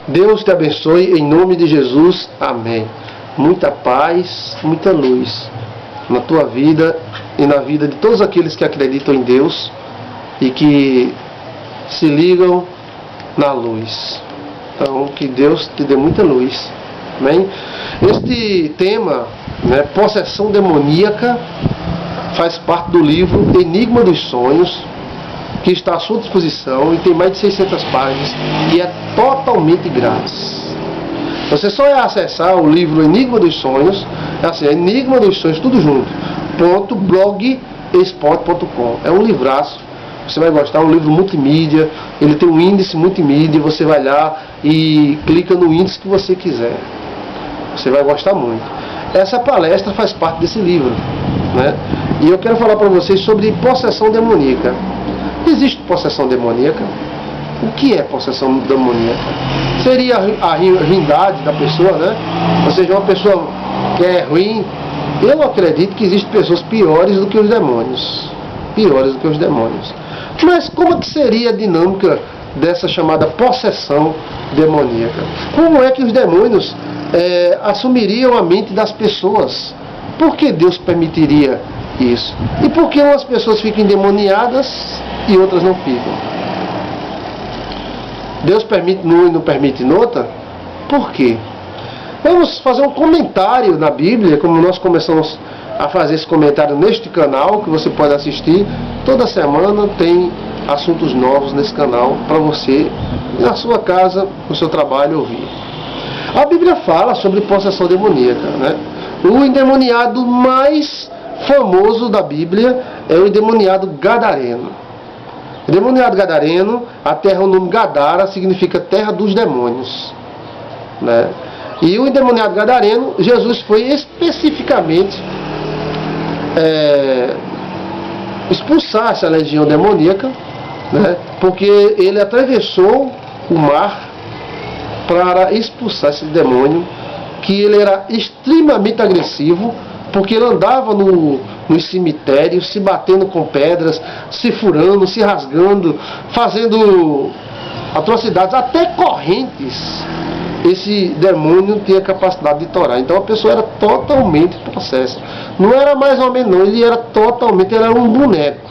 Deus te abençoe, em nome de Jesus, amém. Muita paz, muita luz na tua vida e na vida de todos aqueles que acreditam em Deus e que se ligam na luz. Então, que Deus te dê muita luz, amém? Este tema, possessão demoníaca, faz parte do livro Enigma dos Sonhos, que está à sua disposição e tem mais de 600 páginas e é totalmente grátis. Você só é acessar o livro Enigma dos Sonhos, Enigma dos Sonhos, tudo junto, .blogspot.com. É um livraço, você vai gostar, é um livro multimídia, ele tem um índice multimídia, você vai lá e clica no índice que você quiser. Você vai gostar muito. Essa palestra faz parte desse livro, E eu quero falar para vocês sobre possessão demoníaca. Existe possessão demoníaca? O que é possessão demoníaca? Seria a ruindade da pessoa, Ou seja, uma pessoa que é ruim. Eu acredito que existem pessoas piores do que os demônios. Piores do que os demônios. Mas como é que seria a dinâmica dessa chamada possessão demoníaca? Como é que os demônios assumiriam a mente das pessoas? Por que Deus permitiria isso? E por que umas pessoas ficam endemoniadas e outras não ficam? Deus permite numa e não permite noutra? Por quê? Vamos fazer um comentário na Bíblia, como nós começamos a fazer esse comentário neste canal, que você pode assistir. Toda semana tem assuntos novos nesse canal para você, na sua casa, no seu trabalho, ouvir. A Bíblia fala sobre possessão demoníaca, O endemoniado mais famoso da Bíblia é o endemoniado gadareno. O endemoniado gadareno, a terra, o nome Gadara, significa terra dos demônios, E o endemoniado gadareno, Jesus foi especificamente expulsar essa legião demoníaca, porque ele atravessou o mar para expulsar esse demônio, que ele era extremamente agressivo, porque ele andava nos cemitérios, se batendo com pedras, se furando, se rasgando, fazendo atrocidades, até correntes. Esse demônio tinha capacidade de torar. Então a pessoa era totalmente possessa. Não era mais ou menos, ele era um boneco.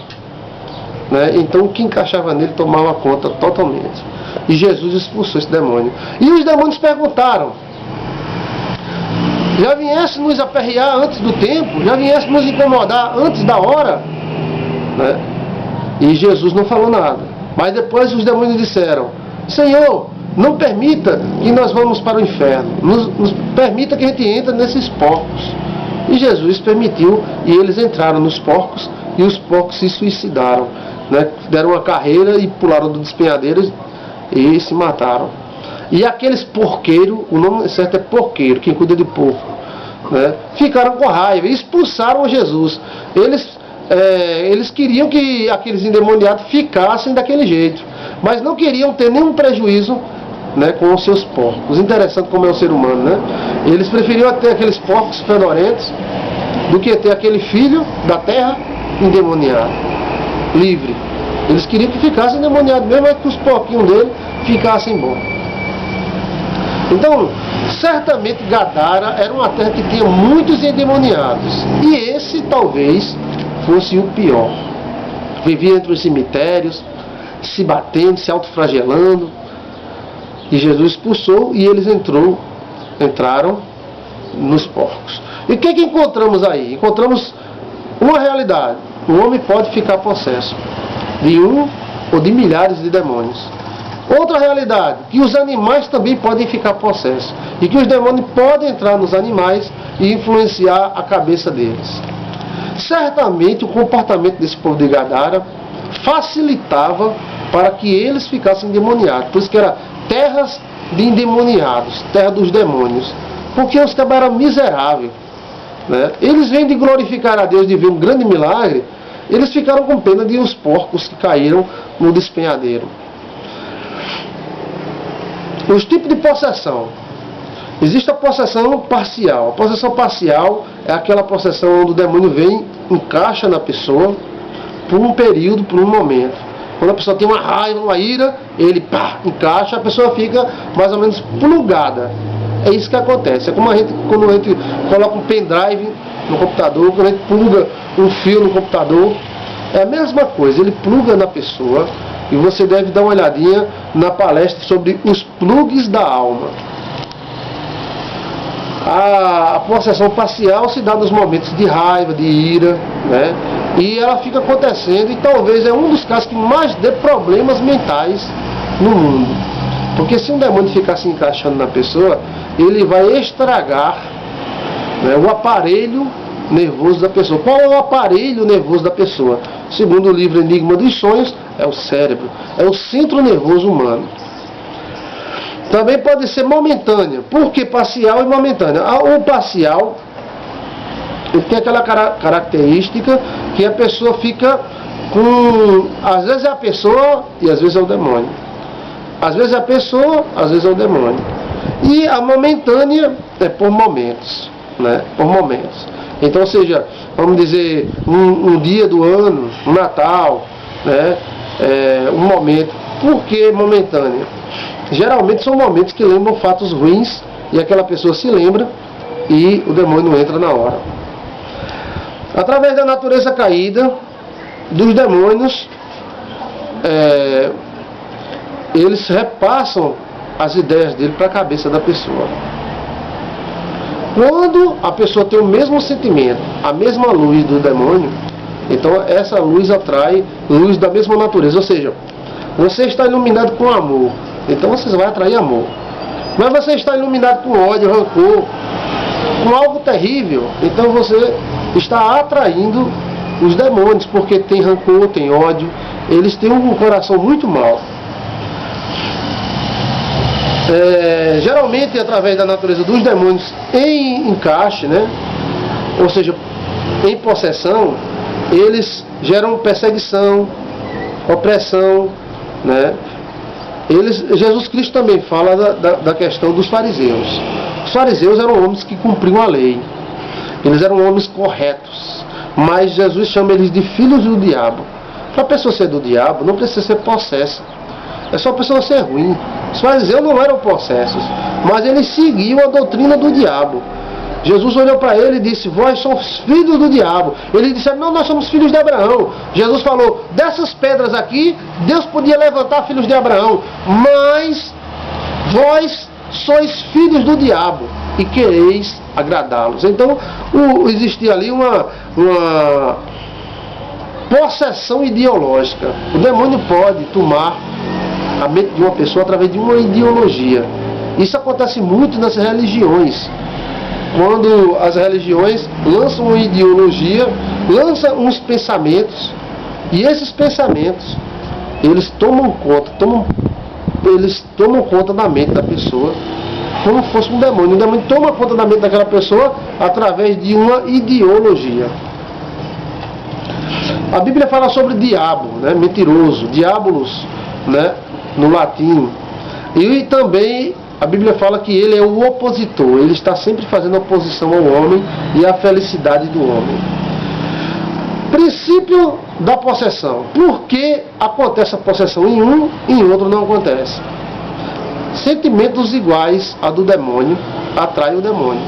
Então o que encaixava nele tomava conta totalmente. E Jesus expulsou esse demônio. E os demônios perguntaram: já viesse nos aperrear antes do tempo? Já viesse nos incomodar antes da hora? E Jesus não falou nada. Mas depois os demônios disseram: Senhor, não permita que nós vamos para o inferno. Nos permita que a gente entre nesses porcos. E Jesus permitiu, e eles entraram nos porcos, e os porcos se suicidaram. Deram uma carreira e pularam do despenhadeiro e se mataram. E aqueles porqueiros, o nome certo é porqueiro, quem cuida de porco, ficaram com raiva e expulsaram Jesus. Eles queriam que aqueles endemoniados ficassem daquele jeito, mas não queriam ter nenhum prejuízo com os seus porcos. Interessante como é o ser humano, Eles preferiam ter aqueles porcos fedorentos do que ter aquele filho da terra endemoniado, livre. Eles queriam que ficasse endemoniado mesmo, mas que os porquinhos dele ficassem bons. Então, certamente Gadara era uma terra que tinha muitos endemoniados. E esse talvez fosse o pior. Vivia entre os cemitérios, se batendo, se autoflagelando. E Jesus expulsou e eles entraram nos porcos. E o que encontramos aí? Encontramos uma realidade. O homem pode ficar possesso de um ou de milhares de demônios. Outra realidade, que os animais também podem ficar possessos. E que os demônios podem entrar nos animais e influenciar a cabeça deles. Certamente o comportamento desse povo de Gadara facilitava para que eles ficassem endemoniados. Por isso que era terras de endemoniados, terra dos demônios. Porque os cabas eram miseráveis. Eles vêm de glorificar a Deus, de ver um grande milagre. Eles ficaram com pena de os porcos que caíram no despenhadeiro. Os tipos de possessão. Existe a possessão parcial. A possessão parcial é aquela possessão onde o demônio vem, encaixa na pessoa por um período, por um momento. Quando a pessoa tem uma raiva, uma ira, ele pá, encaixa, a pessoa fica mais ou menos plugada. É isso que acontece. É como quando a gente coloca um pendrive no computador, quando a gente pluga um fio no computador, é a mesma coisa, ele pluga na pessoa, e você deve dar uma olhadinha na palestra sobre os plugs da alma. A possessão parcial se dá nos momentos de raiva, de ira, né? E ela fica acontecendo, e talvez é um dos casos que mais dê problemas mentais no mundo. Porque se um demônio ficar se encaixando na pessoa, ele vai estragar, né, o aparelho nervoso da pessoa. Qual é o aparelho nervoso da pessoa? Segundo o livro Enigma dos Sonhos, é o cérebro, é o centro nervoso humano. Também pode ser momentânea. Por que parcial e momentânea? O parcial, ele tem aquela característica que a pessoa fica com... Às vezes é a pessoa e às vezes é o demônio. Às vezes é a pessoa, às vezes é o demônio. E a momentânea é por momentos, né? Por momentos. Então, ou seja, vamos dizer, um dia do ano, um Natal, né? Um momento. Por que momentânea? Geralmente são momentos que lembram fatos ruins e aquela pessoa se lembra e o demônio entra na hora. Através da natureza caída dos demônios, eles repassam as ideias dele para a cabeça da pessoa. Quando a pessoa tem o mesmo sentimento, a mesma luz do demônio, então essa luz atrai luz da mesma natureza. Ou seja, você está iluminado com amor, então você vai atrair amor. Mas você está iluminado com ódio, rancor, com algo terrível, então você está atraindo os demônios, porque tem rancor, tem ódio, eles têm um coração muito mau. Geralmente através da natureza dos demônios em encaixe, né? Ou seja, em possessão, eles geram perseguição, opressão, né? Jesus Cristo também fala da questão dos fariseus. Os fariseus eram homens que cumpriam a lei, eles eram homens corretos, mas Jesus chama eles de filhos do diabo. Para a pessoa ser do diabo não precisa ser possessa, é só a pessoa ser ruim. Os fariseus não eram possessos, mas eles seguiam a doutrina do diabo. Jesus olhou para ele e disse: vós sois filhos do diabo. Eles disseram: não, nós somos filhos de Abraão. Jesus falou: dessas pedras aqui, Deus podia levantar filhos de Abraão, mas vós sois filhos do diabo e quereis agradá-los. Então existia ali uma possessão ideológica. O demônio pode tomar a mente de uma pessoa através de uma ideologia. Isso acontece muito nas religiões. Quando as religiões lançam uma ideologia, lançam uns pensamentos, e esses pensamentos, eles tomam conta da mente da pessoa, como se fosse um demônio. O demônio toma conta da mente daquela pessoa através de uma ideologia. A Bíblia fala sobre diabo, né? Mentiroso, diabolos, né? No latim. E também a Bíblia fala que ele é o opositor, ele está sempre fazendo oposição ao homem e à felicidade do homem. Princípio da possessão. Por que acontece a possessão em um e em outro não acontece? Sentimentos iguais a do demônio atraem o demônio.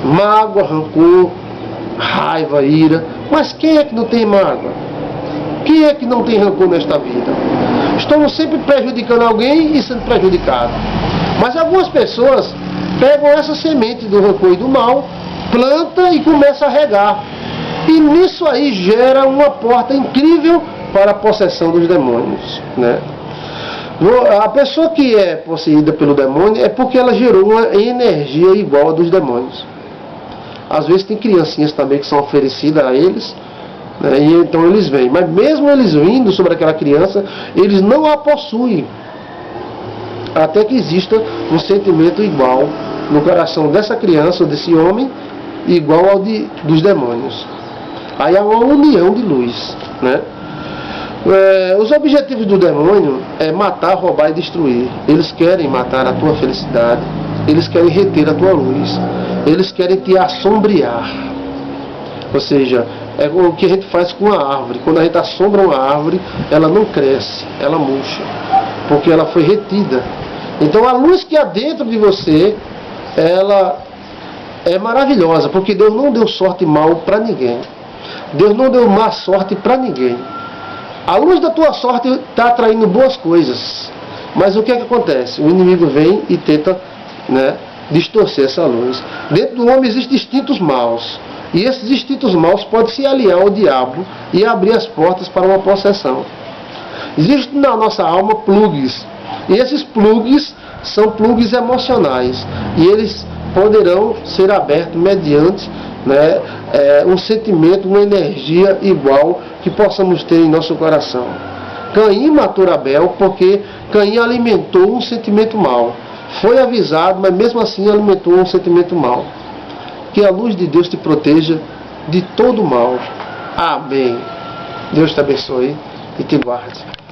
Mágoa, rancor, raiva, ira. Mas quem é que não tem mágoa? Quem é que não tem rancor nesta vida? Estamos sempre prejudicando alguém e sendo prejudicados. Mas algumas pessoas pegam essa semente do rancor e do mal, planta e começa a regar. E nisso aí gera uma porta incrível para a possessão dos demônios, né? A pessoa que é possuída pelo demônio é porque ela gerou uma energia igual a dos demônios. Às vezes tem criancinhas também que são oferecidas a eles, né? E então eles vêm. Mas mesmo eles vindo sobre aquela criança, eles não a possuem. Até que exista um sentimento igual no coração dessa criança ou desse homem, igual ao dos demônios. Aí há uma união de luz, né? Os objetivos do demônio é matar, roubar e destruir. Eles querem matar a tua felicidade, eles querem reter a tua luz, eles querem te assombrear. Ou seja, É o que a gente faz com a árvore. Quando a gente assombra uma árvore, ela não cresce, ela murcha, porque ela foi retida. Então a luz que há dentro de você, ela é maravilhosa, porque Deus não deu sorte mal para ninguém. Deus não deu má sorte para ninguém. A luz da tua sorte está atraindo boas coisas. Mas o que é que acontece? O inimigo vem e tenta, né, distorcer essa luz. Dentro do homem existem instintos maus. E esses instintos maus podem se aliar ao diabo e abrir as portas para uma possessão. Existem na nossa alma plugs. E esses plugs são plugs emocionais. E eles poderão ser abertos mediante, né, um sentimento, uma energia igual que possamos ter em nosso coração. Caim matou Abel porque Caim alimentou um sentimento mau. Foi avisado, mas mesmo assim alimentou um sentimento mau. Que a luz de Deus te proteja de todo mal. Amém. Deus te abençoe e te guarde.